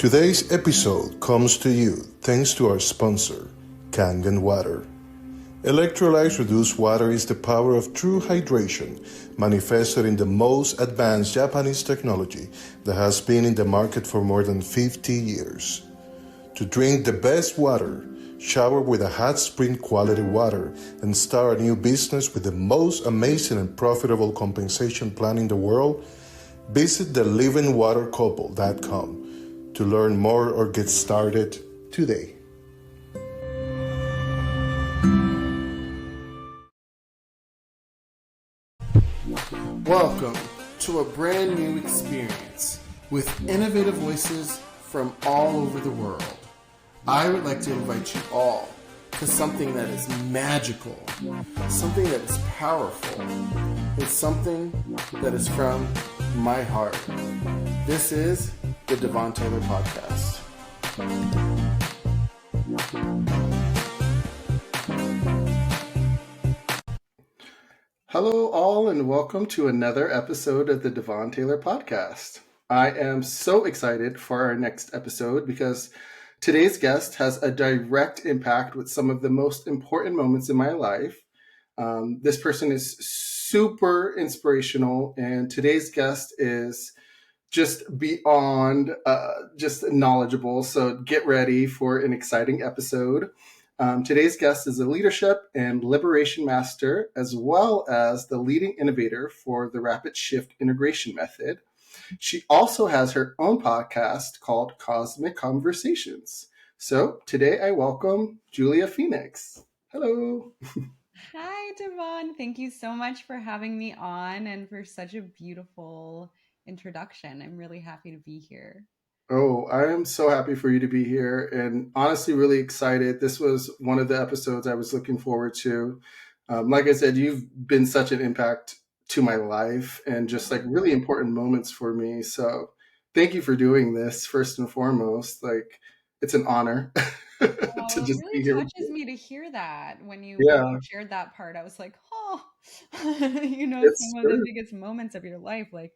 Today's episode comes to you thanks to our sponsor, Kangen Water. Electrolyte-reduced water is the power of true hydration, manifested in the most advanced Japanese technology that has been in the market for more than 50 years. To drink the best water, shower with a hot spring quality water, and start a new business with the most amazing and profitable compensation plan in the world, visit thelivingwatercouple.com to learn more or get started today. Welcome to a brand new experience with innovative voices from all over the world. I would like to invite you all to something that is magical, something that is powerful, and something that is from my heart. This is the Devon Taylor Podcast. Hello all and welcome to another episode of the Devon Taylor Podcast. I am so excited for our next episode because today's guest has a direct impact with some of the most important moments in my life. This person is super inspirational, and today's guest is just beyond just knowledgeable. So get ready for an exciting episode. Today's guest is a leadership and liberation master, as well as the leading innovator for the rapid shift integration method. She also has her own podcast called Cosmic Conversations. So today I welcome Julia Phoenix. Hello. Hi, Devon. Thank you so much for having me on and for such a beautiful introduction. I'm really happy to be here. Oh, I am so happy for you to be here and honestly really excited. This was one of the episodes I was looking forward to. Like I said, you've been such an impact to my life and just like really important moments for me. So thank you for doing this first and foremost. Like it's an honor to Oh, it just really be here with touches you. me to hear that. When you Yeah, shared that part, I was like, oh, it's some of the true. biggest moments of your life. Like,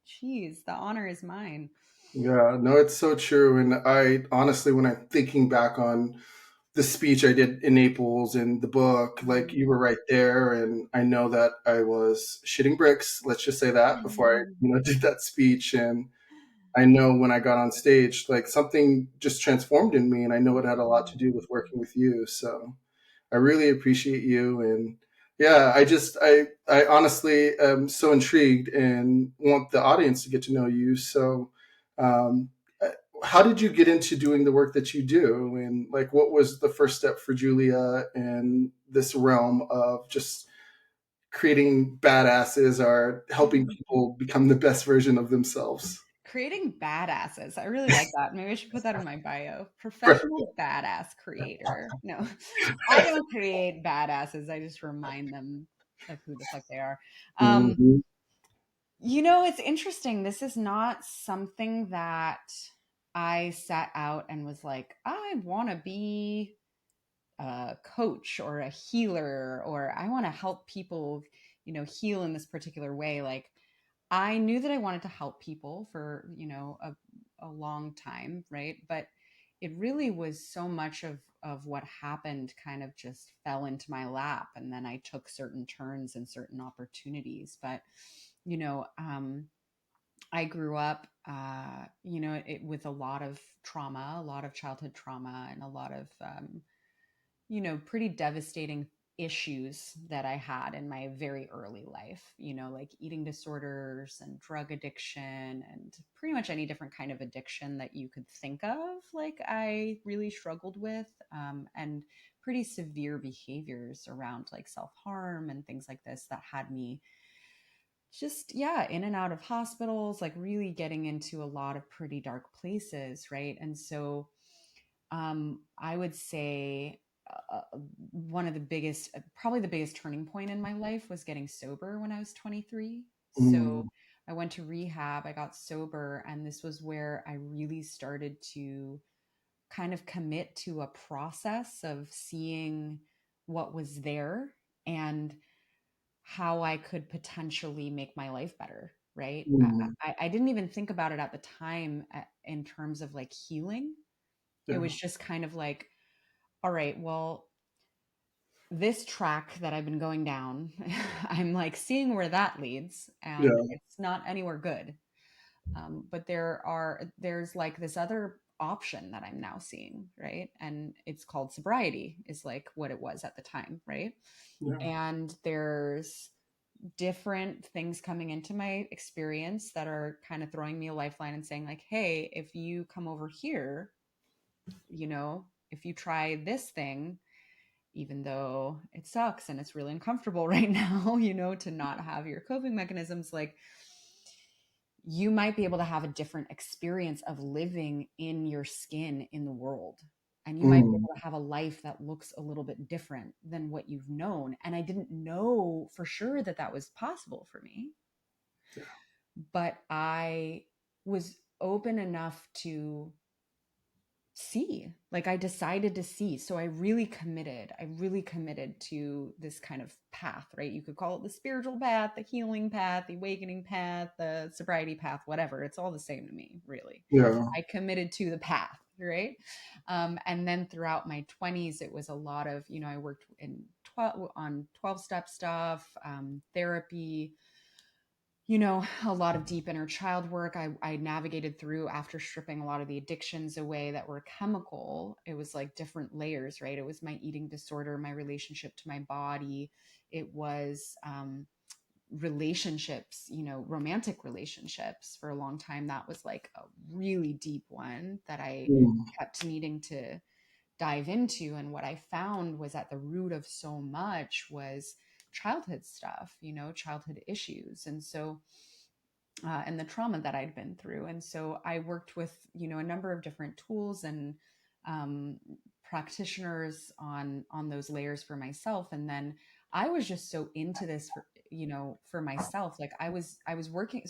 geez, the honor is mine. Yeah, no, it's so true. And I honestly, when I'm thinking back on the speech I did in Naples and the book, like you were right there. And I know that I was shitting bricks, let's just say that, before I, did that speech. And I know when I got on stage, like something just transformed in me. And I know it had a lot to do with working with you. So I really appreciate you. And yeah, I honestly am so intrigued and want the audience to get to know you. So, um, how did you get into doing the work that you do? And like, what was the first step for Julia in this realm of just creating badasses or helping people become the best version of themselves? Creating badasses. I really like that. Maybe I should put that in my bio. Professional badass creator. No, I don't create badasses. I just remind them of who the fuck they are. Um, Mhm. it's interesting. This is not something that I set out and was like, I want to be a coach or a healer, or I want to help people, heal in this particular way. Like, I knew that I wanted to help people for, a long time, right? But it really was so much of what happened kind of just fell into my lap, and then I took certain turns and certain opportunities. But, you know, um, I grew up, with a lot of trauma, a lot of childhood trauma, and a lot of pretty devastating issues that I had in my very early life, like eating disorders and drug addiction and pretty much any different kind of addiction that you could think of. Like, I really struggled with, and pretty severe behaviors around like self harm and things like this that had me just, yeah, in and out of hospitals, like really getting into a lot of pretty dark places. Right. And so, I would say one of the biggest, probably the biggest turning point in my life was getting sober when I was 23. Mm, So I went to rehab, I got sober, and this was where I really started to kind of commit to a process of seeing what was there and how I could potentially make my life better. Right. Mm. I didn't even think about it at the time in terms of like healing. It Yeah. was just kind of like, all right, well, this track that I've been going down, I'm like seeing where that leads, and Yeah. it's not anywhere good. But there's like this other option that I'm now seeing, right? And it's called sobriety, is like what it was at the time, right? Yeah. And there's different things coming into my experience that are kind of throwing me a lifeline and saying like, hey, if you come over here, if you try this thing, even though it sucks and it's really uncomfortable right now, to not have your coping mechanisms, like you might be able to have a different experience of living in your skin in the world. And you might be Mm. able to have a life that looks a little bit different than what you've known. And I didn't know for sure that that was possible for me, Yeah. but I was open enough to see. Like I decided to see. So I really committed to this kind of path, right? You could call it the spiritual path, the healing path, the awakening path, the sobriety path, whatever. It's all the same to me, really. Yeah. I committed to the path, right? And then throughout my 20s, it was a lot of, I worked in 12-step stuff, therapy, a lot of deep inner child work. I navigated through after stripping a lot of the addictions away that were chemical. It was like different layers, right? It was my eating disorder, my relationship to my body. It was relationships, romantic relationships for a long time. That was like a really deep one that I Mm. kept needing to dive into. And what I found was at the root of so much was childhood stuff, childhood issues. And the trauma that I'd been through. And so I worked with, a number of different tools and um, practitioners on those layers for myself. And then I was just so into this for myself. Like I was working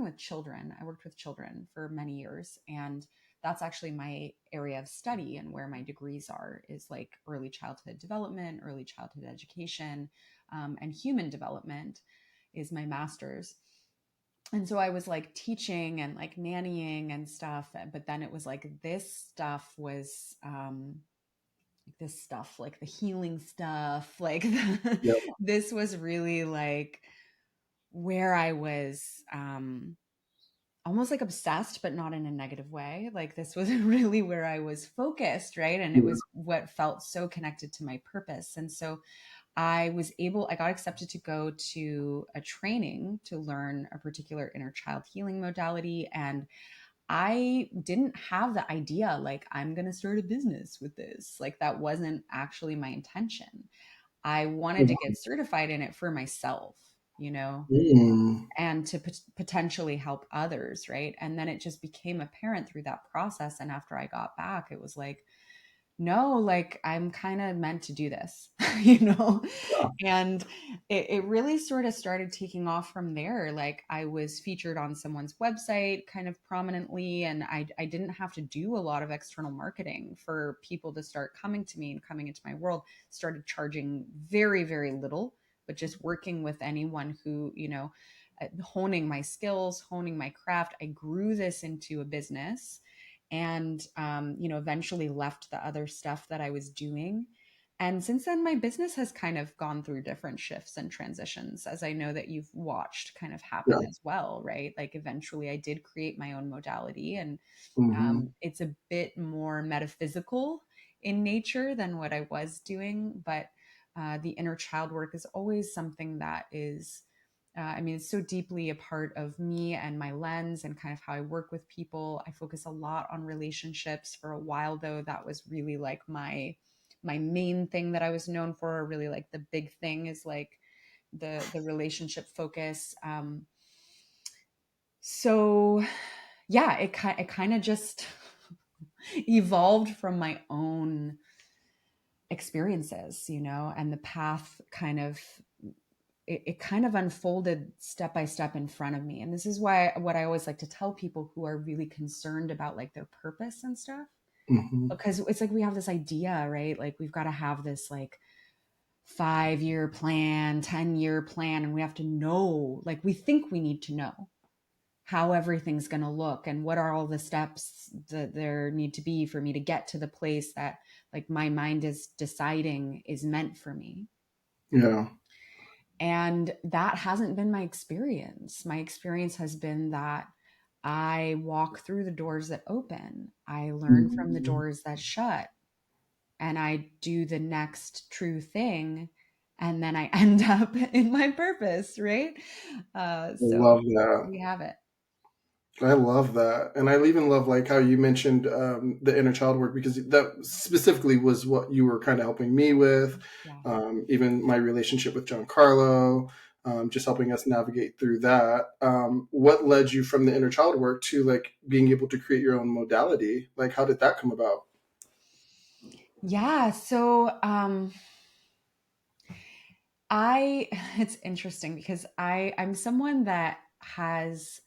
with children. I worked with children for many years, and that's actually my area of study and where my degrees are, is like early childhood development, early childhood education, and human development is my master's. And so I was like teaching and like nannying and stuff, but then it was like this stuff, like the healing stuff, like Yeah. this was really like where I was almost like obsessed, but not in a negative way. Like this was really where I was focused, right? And it Yeah. was what felt so connected to my purpose. And so I got accepted to go to a training to learn a particular inner child healing modality. And I didn't have the idea, like, I'm going to start a business with this. Like, that wasn't actually my intention. I wanted to get certified in it for myself, Mm. and to potentially help others. Right. And then it just became apparent through that process. And after I got back, it was like, no, like I'm kind of meant to do this, you know? Yeah. And it really sort of started taking off from there. Like I was featured on someone's website kind of prominently, and I didn't have to do a lot of external marketing for people to start coming to me and coming into my world. Started charging very, very little, but just working with anyone who, honing my skills, honing my craft. I grew this into a business, and eventually left the other stuff that I was doing. And since then my business has kind of gone through different shifts and transitions, as I know that you've watched kind of happen Yeah. as well, right? Like eventually I did create my own modality, and Mm-hmm. it's a bit more metaphysical in nature than what I was doing. But the inner child work is always something that is, it's so deeply a part of me and my lens and kind of how I work with people. I focus a lot on relationships. For a while, though, that was really like my main thing that I was known for. Really, like the big thing is like the relationship focus. So yeah, it kind of just evolved from my own experiences, and the path kind of it kind of unfolded step by step in front of me. And this is why what I always like to tell people who are really concerned about like their purpose and stuff, Mm-hmm. because it's like we have this idea, right? Like we've got to have this like 5-year plan, 10-year plan, and we have to know, like we think we need to know how everything's going to look and what are all the steps that there need to be for me to get to the place that like my mind is deciding is meant for me. Yeah. And that hasn't been my experience. My experience has been that I walk through the doors that open, I learn from the Mm. doors that shut, and I do the next true thing. And then I end up in my purpose, right? I So love that. we have it. I love that. And I even love like how you mentioned the inner child work, because that specifically was what you were kind of helping me with. Yeah. Even my relationship with Giancarlo, just helping us navigate through that. What led you from the inner child work to like being able to create your own modality? Like, how did that come about? Yeah. So I it's interesting because I'm someone that has,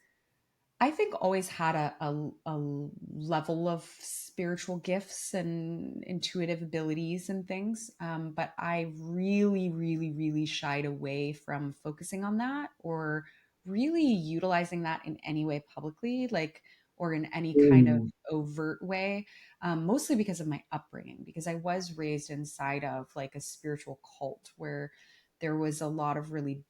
I think, always had a level of spiritual gifts and intuitive abilities and things. But I really, really, really shied away from focusing on that or really utilizing that in any way publicly, like, or in any kind of Mm. overt way, mostly because of my upbringing, because I was raised inside of like a spiritual cult where there was a lot of really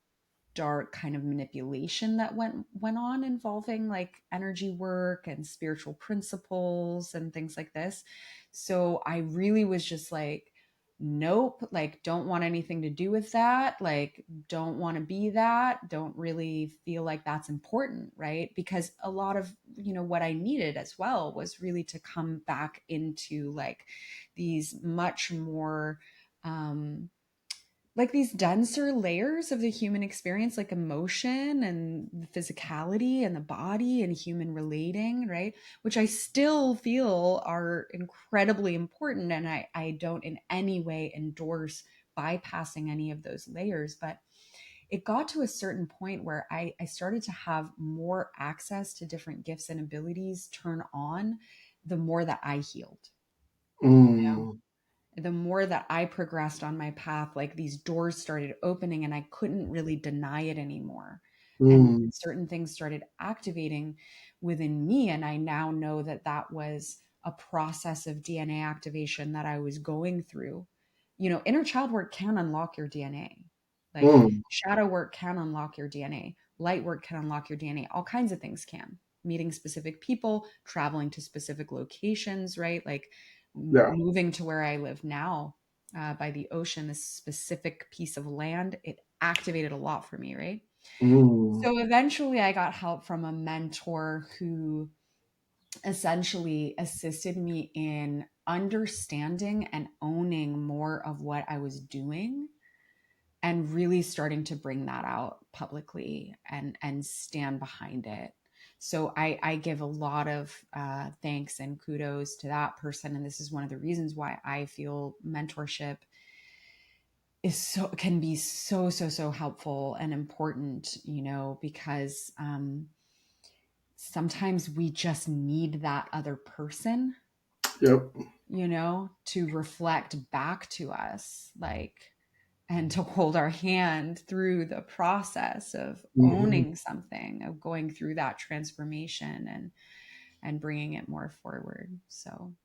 dark kind of manipulation that went on involving like energy work and spiritual principles and things like this. So I really was just like, nope, like don't want anything to do with that, like don't want to be that, don't really feel like that's important, right? Because a lot of, what I needed as well was really to come back into like these much more like these denser layers of the human experience, like emotion and the physicality and the body and human relating, right? Which I still feel are incredibly important. And I don't in any way endorse bypassing any of those layers. But it got to a certain point where I started to have more access to different gifts and abilities turn on the more that I healed. Mm. The more that I progressed on my path, like these doors started opening and I couldn't really deny it anymore. And Mm. certain things started activating within me. And I now know that that was a process of DNA activation that I was going through. Inner child work can unlock your DNA. Like Mm. shadow work can unlock your DNA. Light work can unlock your DNA. All kinds of things can. Meeting specific people, traveling to specific locations, right? Like Yeah. moving to where I live now, by the ocean, this specific piece of land, it activated a lot for me, right? Mm. So eventually I got help from a mentor who essentially assisted me in understanding and owning more of what I was doing and really starting to bring that out publicly and stand behind it. So I give a lot of thanks and kudos to that person, and this is one of the reasons why I feel mentorship is so can be so helpful and important. Because sometimes we just need that other person, Yep. to reflect back to us, like, and to hold our hand through the process of Mhm. owning something, of going through that transformation and bringing it more forward. So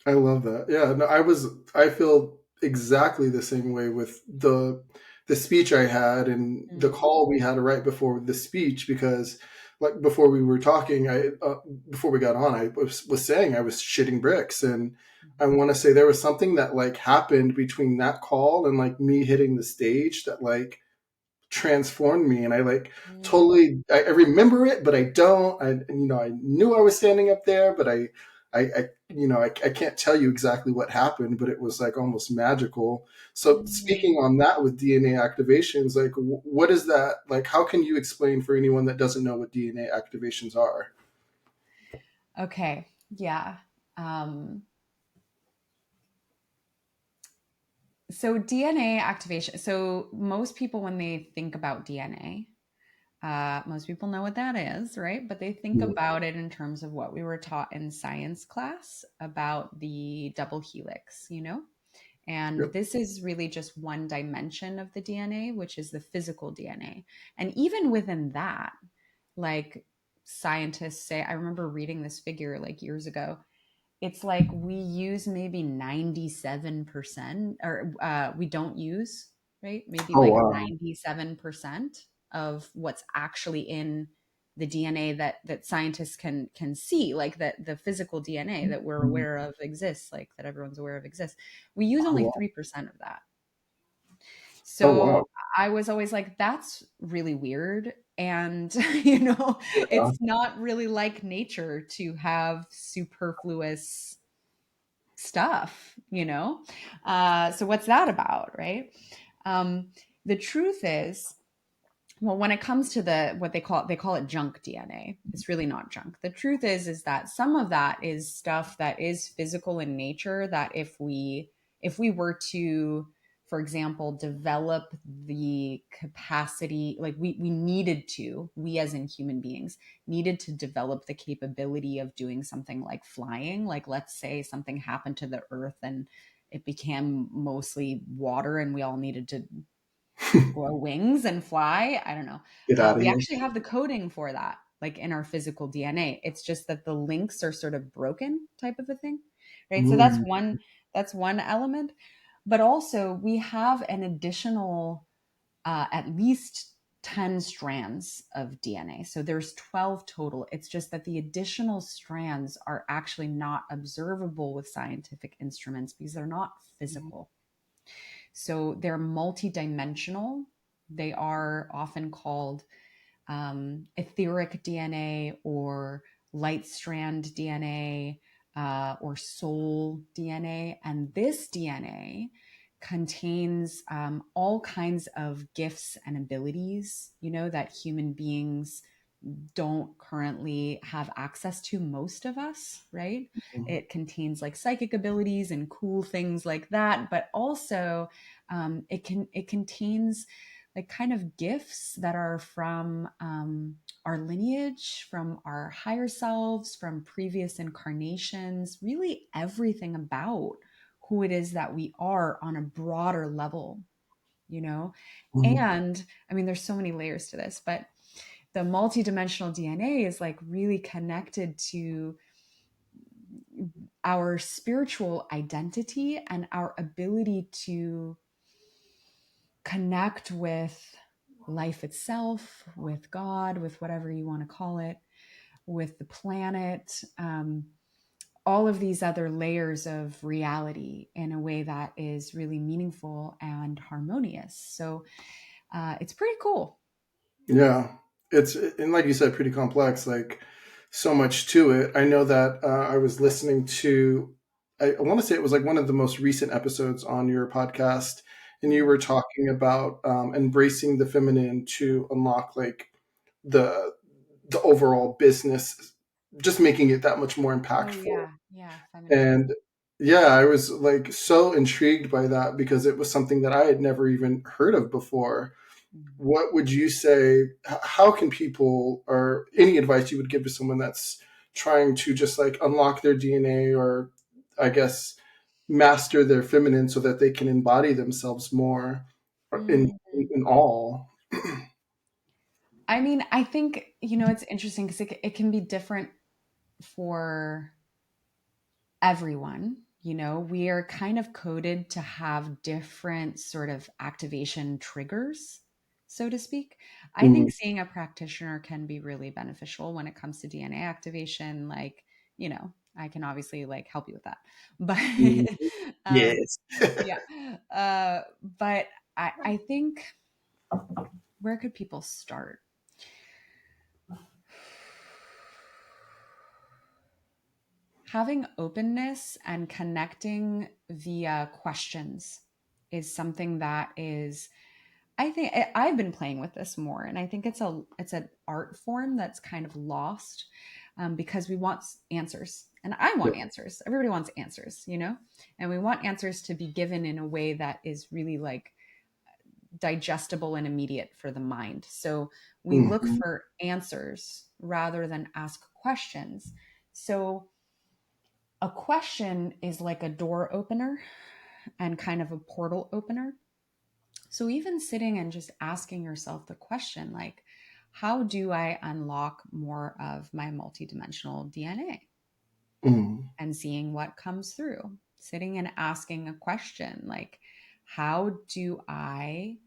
I love that. Yeah, no, I feel exactly the same way with the speech I had and the mm, call we had right before the speech, because like before we were talking, before we got on, I was saying I was shitting bricks, and I want to say there was something that like happened between that call and like me hitting the stage that like transformed me, and I like mm, totally I remember it, but I don't. I knew I was standing up there, but I can't tell you exactly what happened, but it was like almost magical. So mm. speaking on that with DNA activations, like what is that like? How can you explain for anyone that doesn't know what DNA activations are? Okay, yeah. Um, so DNA activation. So most people, when they think about DNA, most people know what that is, right? But they think Mm. about it in terms of what we were taught in science class about the double helix, And Yep. this is really just one dimension of the DNA, which is the physical DNA. And even within that, like scientists say, I remember reading this figure like years ago. It's like we use maybe 97%, or we don't use, right? Maybe Oh like wow. 97% of what's actually in the DNA that scientists can see, like that the physical DNA that we're Mhm. aware of exists, like that everyone's aware of exists. We use Oh only wow. 3% of that. Oh wow. So I was always like, that's really weird. And, you know, Yeah. it's not really like nature to have superfluous stuff, you know? So what's that about, right? Um, the truth is, well, when it comes to the what they call it junk DNA. It's really not junk. The truth is that some of that is stuff that is physical in nature that if we were to, for example, develop the capacity, like we needed to, we as in human beings needed to develop the capability of doing something like flying. Like let's say something happened to the earth and it became mostly water and we all needed to grow wings and fly. I don't know. Get out of We here. actually have the coding for that, like in our physical DNA. It's just that the links are sort of broken, type of a thing, right? So Mm. that's one element. But also, we have an additional at least 10 strands of DNA. So there's 12 total. It's just that the additional strands are actually not observable with scientific instruments because they're not physical. So they're multidimensional. They are often called etheric DNA or light strand DNA or soul DNA. And this DNA contains all kinds of gifts and abilities, you know, that human beings don't currently have access to, most of us, right? It contains like psychic abilities and cool things like that, but also it contains like kind of gifts that are from our lineage, from our higher selves, from previous incarnations, really everything about who it is that we are on a broader level, you know? Mhm. And I mean, there's so many layers to this, but the multidimensional DNA is like really connected to our spiritual identity and our ability to connect with life itself, with God, with whatever you want to call it, with the planet, all of these other layers of reality in a way that is really meaningful and harmonious. So it's pretty cool. Yeah, it's and like you said, pretty complex. Like so much to it. I know that I was listening to. I want to say it was like one of the most recent episodes on your podcast, and you were talking about embracing the feminine to unlock like the the overall business, just making it that much more Oh, impactful. yeah. Yeah. Feminism. And yeah, I was like so intrigued by that because it was something that I had never even heard of before. Mm. What would you say? How can people, or any advice you would give to someone that's trying to just like unlock their DNA, or I guess master their feminine so that they can embody themselves more in Mm. in all? I mean, I think, you know, it's interesting because it can be different for everyone. You know, we are kind of coded to have different sort of activation triggers, so to speak. I Mm, think seeing a practitioner can be really beneficial when it comes to DNA activation. Like, you know, I can obviously like help you with that. But mm, um yes. yeah. But I think, where could people start? Having openness and connecting via questions is something that is, I think I've been playing with this more, and I think it's an art form that's kind of lost, because we want answers, and I Yeah. want answers. Everybody wants answers, you know, and we want answers to be given in a way that is really like digestible and immediate for the mind. So we look Mhm. for answers rather than ask questions. So a question is like a door opener, and kind of a portal opener. So even sitting and just asking yourself the question, like, how do I unlock more of my multidimensional DNA? Mm. And seeing what comes through. Sitting and asking a question like, how do I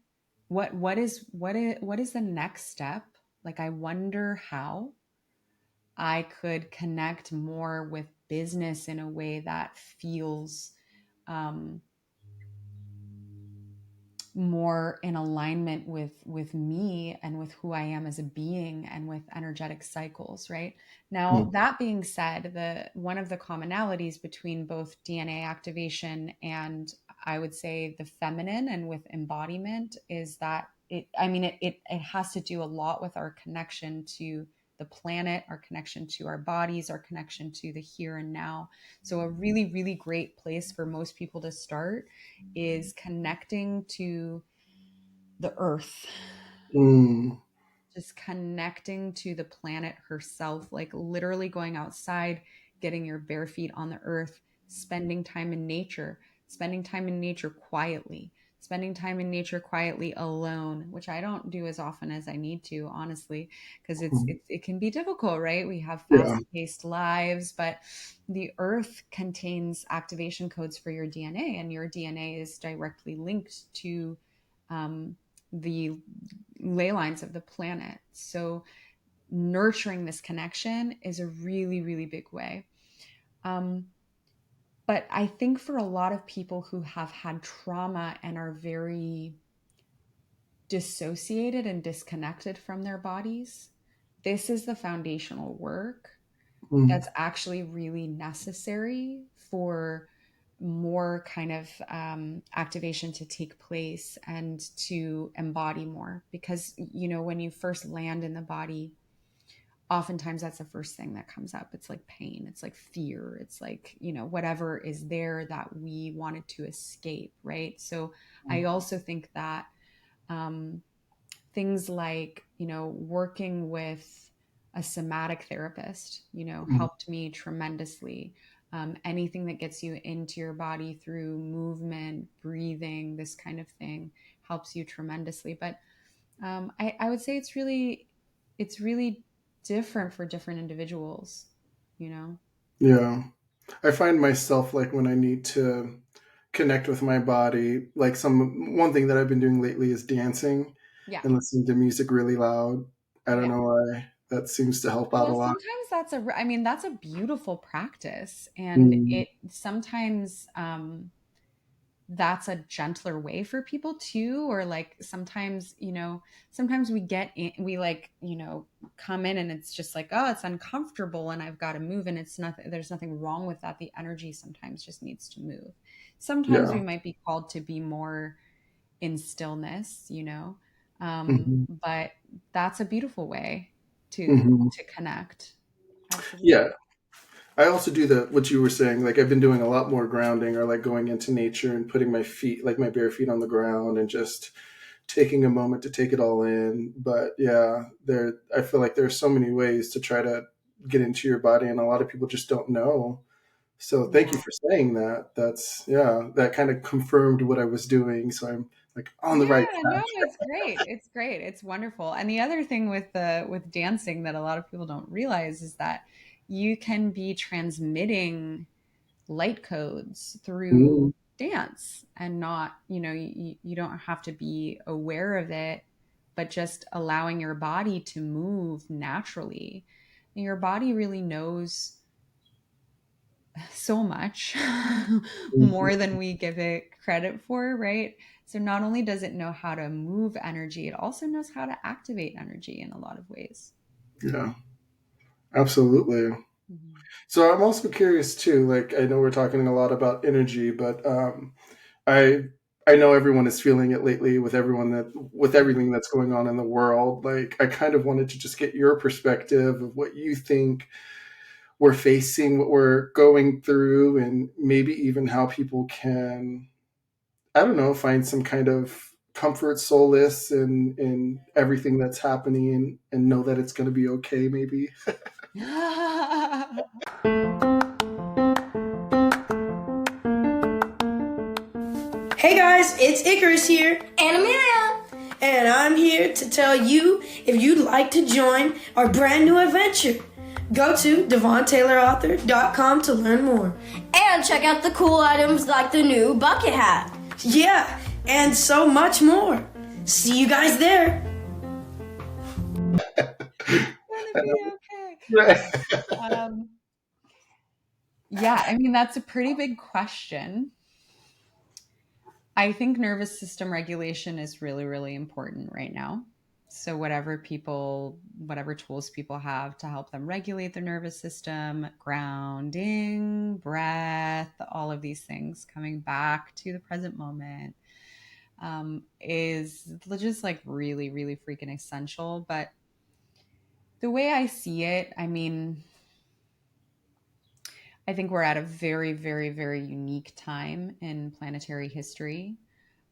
what is the next step? Like, I wonder how I could connect more with business in a way that feels um, more in alignment with me and with who I am as a being and with energetic cycles, right? Now, Mm. that being said, the one of the commonalities between both DNA activation and, I would say, the feminine and with embodiment is that it has to do a lot with our connection to the planet, our connection to our bodies, our connection to the here and now. So a really, really great place for most people to start is connecting to the earth, Mm. just connecting to the planet herself, like literally going outside, getting your bare feet on the earth, spending time in nature quietly, spending time in nature quietly alone, which I don't do as often as I need to, honestly, because Mm. it can be difficult, right? We have Yeah. fast-paced lives, but the earth contains activation codes for your DNA, and your DNA is directly linked to um, the ley lines of the planet. So nurturing this connection is a really, really big way. Um, but I think for a lot of people who have had trauma and are very dissociated and disconnected from their bodies, this is the foundational work Mm. that's actually really necessary for more kind of activation to take place and to embody more. Because, when you first land in the body, oftentimes that's the first thing that comes up. It's like pain, it's like fear, it's like, whatever is there that we wanted to escape, right? So I also think that um, things like, working with a somatic therapist, Mm. helped me tremendously. Anything that gets you into your body through movement, breathing, this kind of thing helps you tremendously. But I would say it's really different for different individuals, you know? Yeah. I find myself like when I need to connect with my body, like one thing that I've been doing lately is dancing Yeah. and listening to music really loud. I don't Yeah. know why. That seems to help out a Well, lot. sometimes that's a beautiful practice. And Mm. it sometimes, that's a gentler way for people too. Or like sometimes, sometimes we like, come in and it's just like, oh, it's uncomfortable and I've got to move, and there's nothing wrong with that. The energy sometimes just needs to move. Sometimes Yeah. we might be called to be more in stillness, Hmm. but that's a beautiful way to Hmm. connect. Absolutely. Yeah. I also do what you were saying. Like I've been doing a lot more grounding or like going into nature and putting my feet, like my bare feet on the ground and just taking a moment to take it all in. But yeah, I feel like there's so many ways to try to get into your body and a lot of people just don't know. So thank you Yeah. for saying that. Yeah, that kind of confirmed what I was doing. So I'm like on the Yeah, right no, track. it's great. It's great. It's wonderful. And the other thing with dancing that a lot of people don't realize is that you can be transmitting light codes through Mm. dance, and not, you don't have to be aware of it, but just allowing your body to move naturally. And your body really knows so much more Mhm. than we give it credit for, right? So not only does it know how to move energy, it also knows how to activate energy in a lot of ways. Yeah, absolutely. Mhm. So I'm also curious too. Like I know we're talking a lot about energy, but I I know everyone is feeling it lately with everything that's going on in the world. Like I kind of wanted to just get your perspective of what you think we're facing, what we're going through, and maybe even how people can, I don't know, find some kind of comfort, solace in everything that's happening and know that it's going to be okay, maybe. guys, it's Icarus here. And Amelia. And I'm here to tell you if you'd like to join our brand new adventure. Go to DevonTaylorAuthor.com to learn more. And check out the cool items like the new bucket hat. Yeah, and so much more. See you guys there. Gonna be okay. Yeah, I mean, that's a pretty big question. I think nervous system regulation is really, really important right now. So whatever tools people have to help them regulate their nervous system, grounding, breath, all of these things, coming back to the present moment, is just like really, really freaking essential. But the way I see it, I mean, I think we're at a very, very, very unique time in planetary history.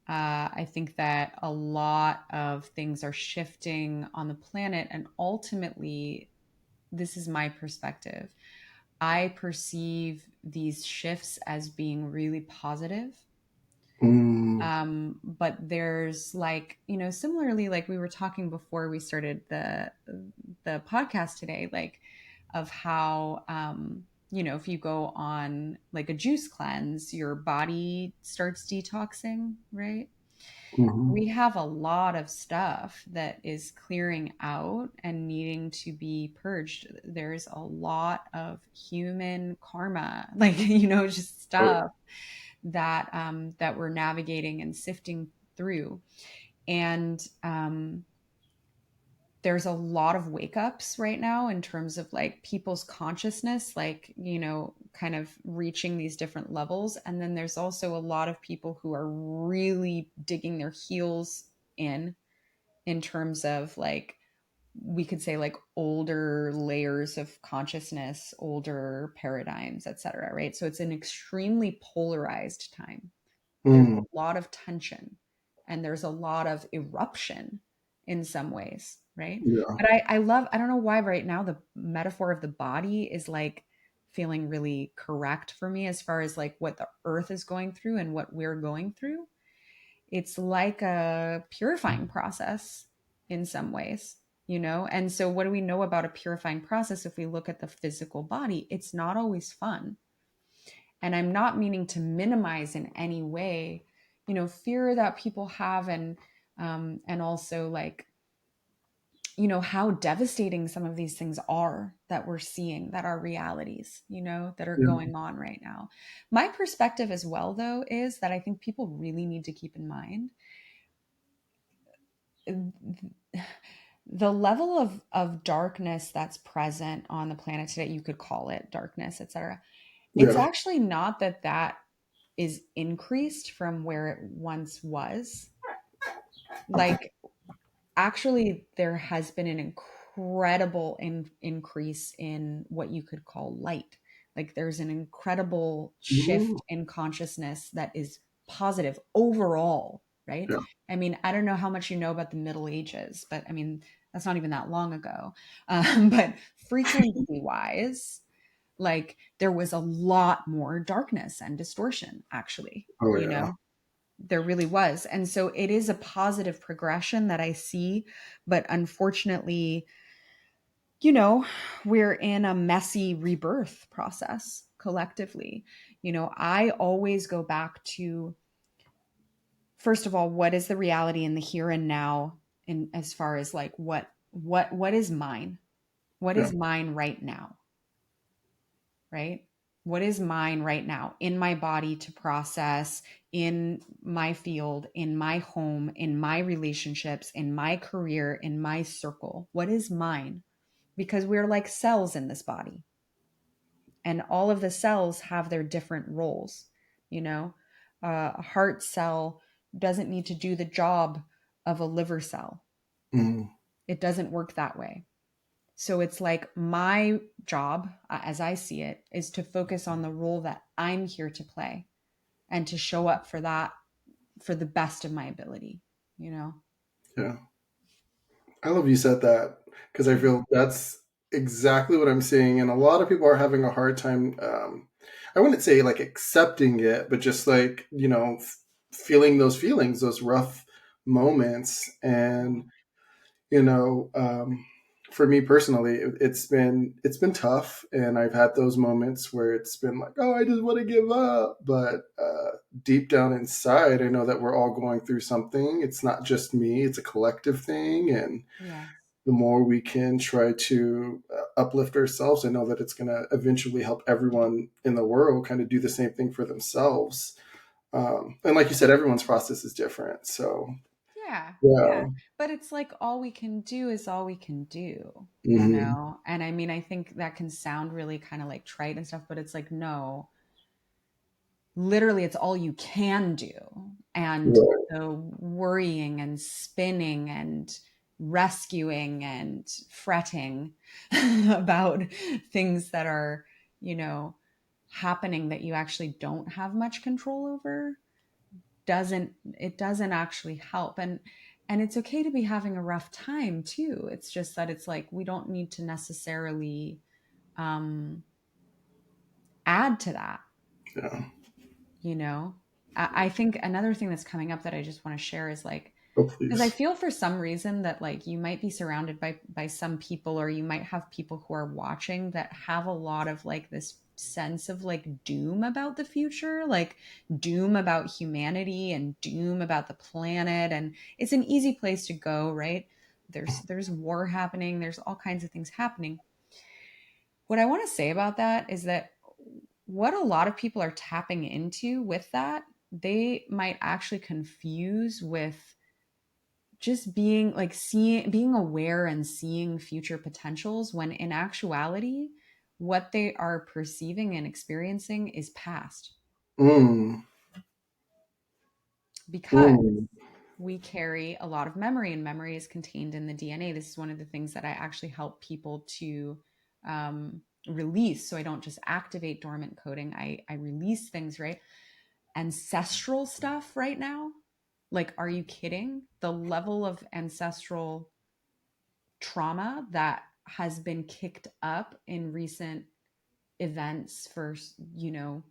I think that a lot of things are shifting on the planet, and ultimately, this is my perspective. I perceive these shifts as being really positive. But there's like, similarly, like we were talking before we started the podcast today, like of how, if you go on like a juice cleanse, your body starts detoxing, right? Mm-hmm. We have a lot of stuff that is clearing out and needing to be purged. There's a lot of human karma, like, just stuff that that we're navigating and sifting through. And there's a lot of wake ups right now in terms of like people's consciousness, like, kind of reaching these different levels. And then there's also a lot of people who are really digging their heels in terms of like, we could say like older layers of consciousness, older paradigms, etc. Right. So it's an extremely polarized time. There's a lot of tension and there's a lot of eruption in some ways, right? Yeah. But I don't know why right now the metaphor of the body is like feeling really correct for me as far as like what the earth is going through and what we're going through. It's like a purifying process in some ways, And so what do we know about a purifying process? If we look at the physical body, it's not always fun. And I'm not meaning to minimize in any way, fear that people have, and also like, how devastating some of these things are that we're seeing, that are realities, that are going on right now. My perspective as well, though, is that I think people really need to keep in mind the level of darkness that's present on the planet today. You could call it darkness, etc. It's actually not that is increased from where it once was. Like, actually, there has been an incredible increase in what you could call light. Like, there's an incredible shift in consciousness that is positive overall, right? Yeah. I mean, I don't know how much you know about the Middle Ages, but I mean, that's not even that long ago. But frequency wise, like there was a lot more darkness and distortion, actually. There really was. And so it is a positive progression that I see, but unfortunately, we're in a messy rebirth process collectively. I always go back to, first of all, what is the reality in the here and now, in as far as like what is mine? What is mine right now? Right? What is mine right now in my body to process, in my field, in my home, in my relationships, in my career, in my circle? What is mine? Because we're like cells in this body. And all of the cells have their different roles. A heart cell doesn't need to do the job of a liver cell. It doesn't work that way. So it's like my job, as I see it, is to focus on the role that I'm here to play and to show up for that, for the best of my ability, Yeah. I love you said that, because I feel that's exactly what I'm seeing. And a lot of people are having a hard time, I wouldn't say like accepting it, but just like, feeling those feelings, those rough moments. And you know, for me personally, it's been tough, and I've had those moments where it's been like, oh, I just want to give up. But deep down inside, I know that we're all going through something. It's not just me; it's a collective thing, and Yeah. the more we can try to uplift ourselves, I know that it's going to eventually help everyone in the world kind of do the same thing for themselves. And like you said, everyone's process is different. So, Yeah. yeah. Yeah. But it's like all we can do is all we can do, you Hmm. know? And I mean, I think that can sound really kind of like trite and stuff, but it's like, no, literally it's all you can do. And Right. the worrying and spinning and rescuing and fretting about things that are, you know, happening that you actually don't have much control over doesn't actually help. And it's okay to be having a rough time too. It's just that it's like we don't need to necessarily um add to that, Yeah. you know. I think another thing that's coming up that I just want to share is like, Oh, because I please. feel for some reason that like you might be surrounded by some people, or you might have people who are watching that have a lot of like this sense of like doom about the future, like doom about humanity and doom about the planet. And it's an easy place to go, right? There's war happening, there's all kinds of things happening. What I want to say about that is that what a lot of people are tapping into with that, they might actually confuse with just being like seeing, being aware and seeing future potentials, when in actuality what they are perceiving and experiencing is past. Mm. Because Mm. we carry a lot of memory, and memory is contained in the DNA. This is one of the things that I actually help people to release, so I don't just activate dormant coding, I release things, right? Ancestral stuff right now, like, are you kidding? The level of ancestral trauma that has been kicked up in recent events for, you know,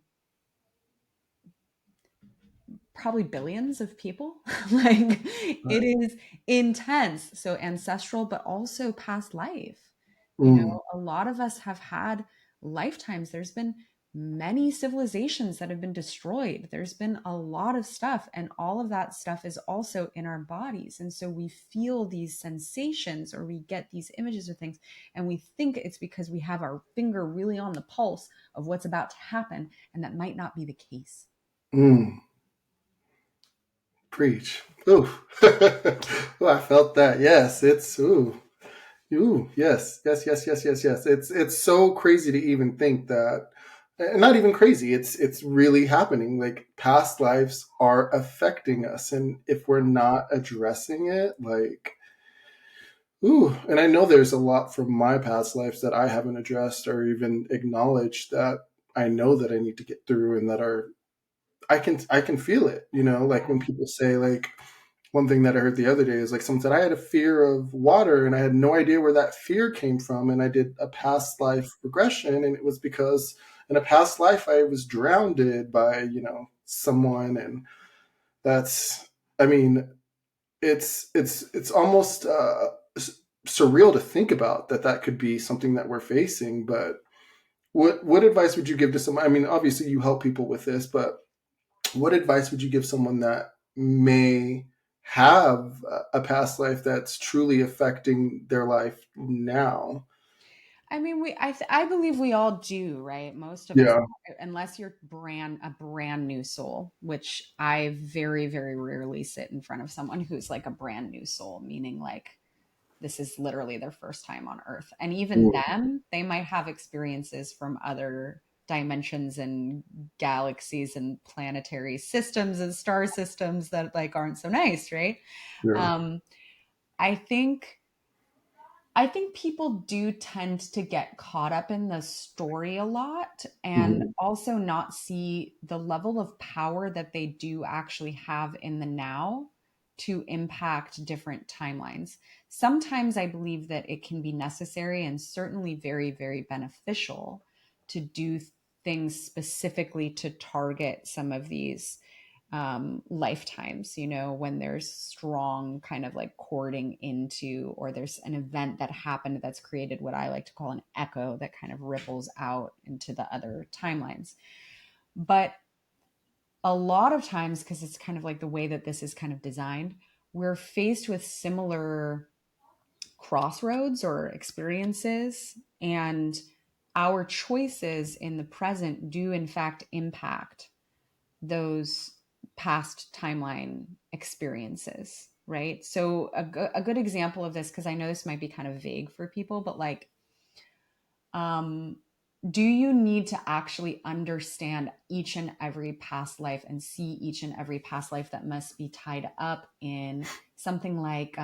probably billions of people. Like, it Right. is intense. So ancestral, but also past life. You Mm. know, a lot of us have had lifetimes. There's been many civilizations that have been destroyed. There's been a lot of stuff, and all of that stuff is also in our bodies. And so we feel these sensations, or we get these images of things, and we think it's because we have our finger really on the pulse of what's about to happen. And that might not be the case. Mm. Preach. Ooh. Oh, I felt that. Yes, it's ooh. Ooh, yes, yes, yes, yes, yes, yes. It's so crazy to even think that, and not even crazy. It's really happening. Like, past lives are affecting us, and if we're not addressing it, like, ooh. And I know there's a lot from my past lives that I haven't addressed or even acknowledged, that I know that I need to get through, and that are I can feel it. You know, like when Yeah. people say, like, one thing that I heard the other day is, like, someone said, I had a fear of water and I had no idea where that fear came from. And I did a past life regression, and it was because in a past life I was drowned by, someone. And that's, I mean, it's almost surreal to think about that could be something that we're facing. But what advice would you give to someone? I mean, obviously you help people with this, but what advice would you give someone that may have a past life that's truly affecting their life now? I mean, I believe we all do, right? Most of us, Yeah. unless you're a brand new soul, which I very, very rarely sit in front of someone who's like a brand new soul, meaning like this is literally their first time on Earth. And even Mm. them, they might have experiences from other dimensions and galaxies and planetary systems and star systems that like aren't so nice, right? Yeah. Um, I think I think people do tend to get caught up in the story a lot, and Mhm. also not see the level of power that they do actually have in the now to impact different timelines. Sometimes I believe that it can be necessary and certainly very, very beneficial to do things specifically to target some of these. lifetimes, you know, when there's strong kind of like courting into, or there's an event that happened that's created what I like to call an echo that kind of ripples out into the other timelines. But a lot of times, because it's kind of like the way that this is kind of designed, we're faced with similar crossroads or experiences, and our choices in the present do in fact impact those past timeline experiences, right? So a good example of this, because I know this might be kind of vague for people, but like, do you need to actually understand each and every past life and see each and every past life that must be tied up in something like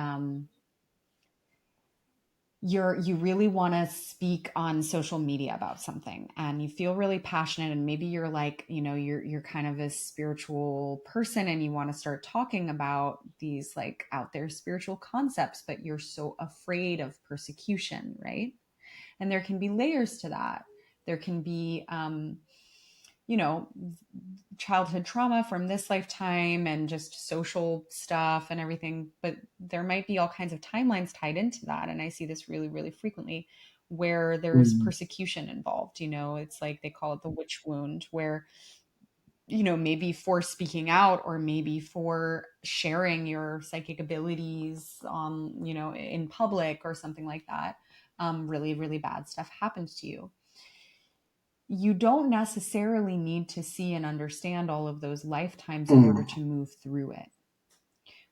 you really want to speak on social media about something and you feel really passionate, and maybe you're like, you know, you're kind of a spiritual person and you want to start talking about these like out there spiritual concepts, but you're so afraid of persecution, right? And there can be layers to that. There can be you know, childhood trauma from this lifetime and just social stuff and everything. But there might be all kinds of timelines tied into that. And I see this really, really frequently where there's persecution involved. You know, it's like they call it the witch wound, where, you know, maybe for speaking out or maybe for sharing your psychic abilities on, you know, in public or something like that, really, really bad stuff happens to you. You don't necessarily need to see and understand all of those lifetimes in order to move through it.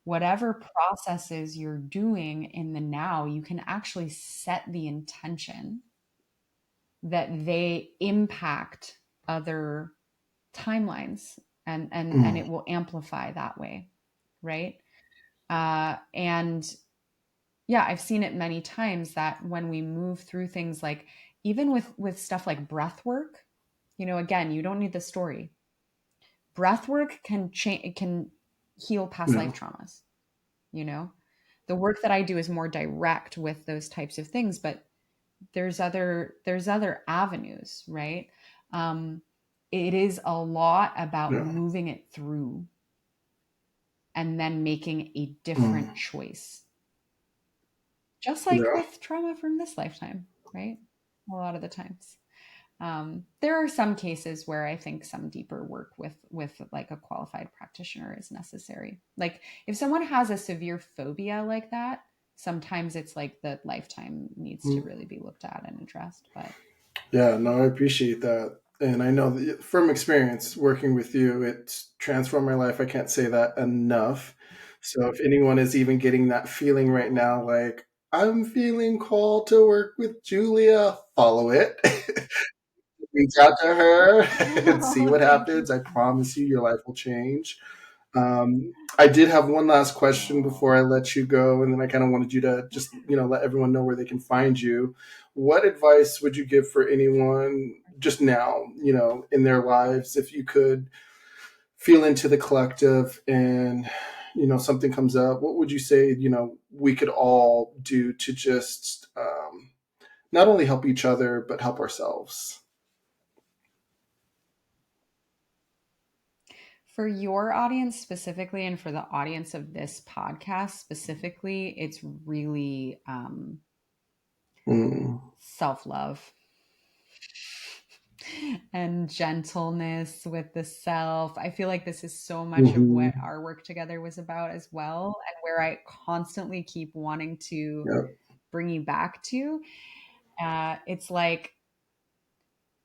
Whatever processes you're doing in the now, you can actually set the intention that they impact other timelines, and it will amplify that way, right? And yeah, I've seen it many times that when we move through things like, even with stuff like breath work, you know, again, you don't need the story. Breath work can change, it can heal past life traumas. You know, the work that I do is more direct with those types of things, but there's other avenues, right? It is a lot about moving it through and then making a different choice, just like with trauma from this lifetime, right? A lot of the times. There are some cases where I think some deeper work with like a qualified practitioner is necessary. Like if someone has a severe phobia like that, sometimes it's like the lifetime needs to really be looked at and addressed. But Yeah, no, I appreciate that. And I know that from experience working with you, it's transformed my life. I can't say that enough. So if anyone is even getting that feeling right now, like, I'm feeling called to work with Julia, follow it. Reach out to her and see oh, what thank you. happens. I promise you, your life will change. I did have one last question before I let you go, and then I kind of wanted you to just, let everyone know where they can find you. What advice would you give for anyone just now, in their lives, if you could feel into the collective and, something comes up? What would you say, we could all do to just not only help each other, but help ourselves? For your audience specifically, and for the audience of this podcast specifically, it's really self-love and gentleness with the self. I feel like this is so much of what our work together was about as well, and where I constantly keep wanting to Yep. bring you back to. It's like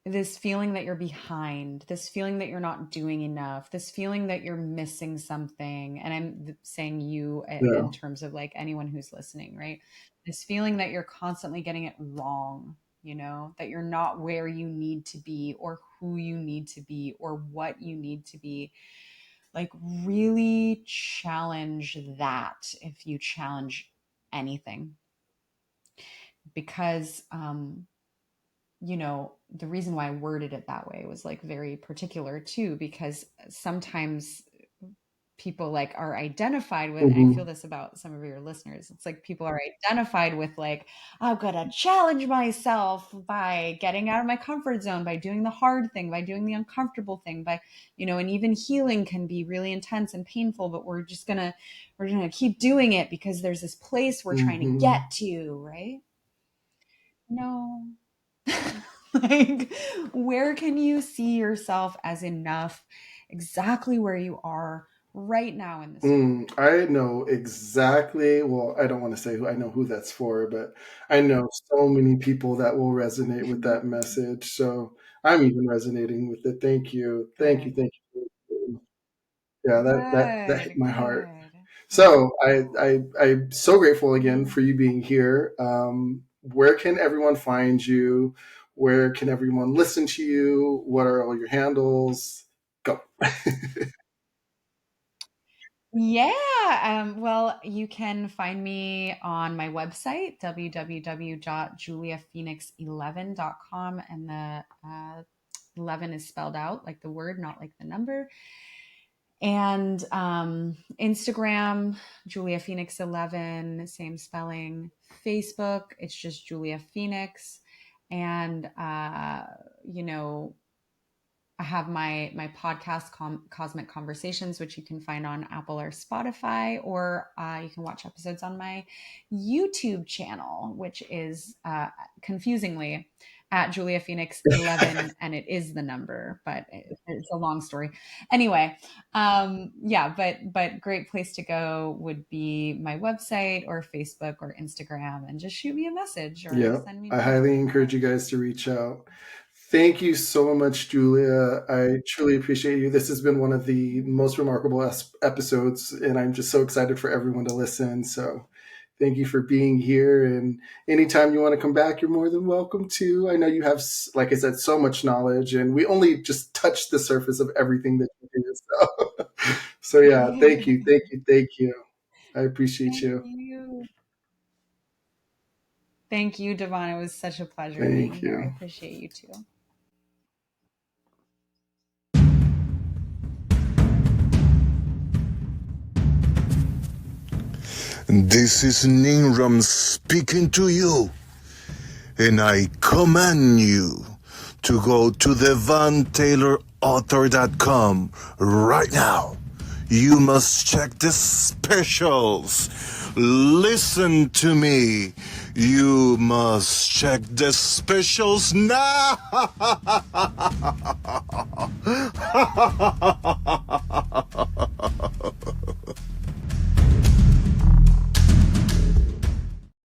this feeling that you're behind, this feeling that you're not doing enough, this feeling that you're missing something. And I'm saying you Yeah. in terms of like anyone who's listening, right? This feeling that you're constantly getting it wrong, you know, that you're not where you need to be or who you need to be or what you need to be. Like, really challenge that if you challenge anything. Because, you know, the reason why I worded it that way was like very particular too, because sometimes people like are identified with, and I feel Mm-hmm. this about some of your listeners, it's like people are identified with like, I'm gonna challenge myself by getting out of my comfort zone, by doing the hard thing, by doing the uncomfortable thing, by, and even healing can be really intense and painful, but we're gonna keep doing it because there's this place we're trying to Mm-hmm. get to, right? No. Like, where can you see yourself as enough, exactly where you are right now in this moment? I know exactly. Well, I don't want to say who I know who that's for, but I know so many people that will resonate with that message. So I'm even resonating with it. Thank you, thank you, Good, thank you. Yeah, that hit good, my heart. good. Yeah. So I'm so grateful again Mhm. for you being here. Where can everyone find you? Where can everyone listen to you? What are all your handles? Go. Yeah. Well, you can find me on my website, www.juliaphoenix11.com. And the 11 is spelled out like the word, not like the number. And Instagram, Julia Phoenix 11, same spelling. Facebook, it's just Julia Phoenix. And, you know, I have my podcast, Cosmic Conversations, which you can find on Apple or Spotify, or you can watch episodes on my YouTube channel, which is confusingly at Julia Phoenix 11, and it is the number, but it's a long story. Anyway, yeah, but great place to go would be my website or Facebook or Instagram, and just shoot me a message or Yeah, send me I an highly email. encourage you guys to reach out. Thank you so much, Julia. I truly appreciate you. This has been one of the most remarkable episodes, and I'm just so excited for everyone to listen. So, thank you for being here. And anytime you want to come back, you're more than welcome to. I know you have, like I said, so much knowledge, and we only just touched the surface of everything that you do. So, so yeah, thank you, thank you, thank you. I appreciate Thank you. you. Thank you, Devon. It was such a pleasure being Thank here. I you. appreciate you too. This is Nimram speaking to you, and I command you to go to DevonTaylorAuthor.com right now. You must check the specials. Listen to me. You must check the specials now.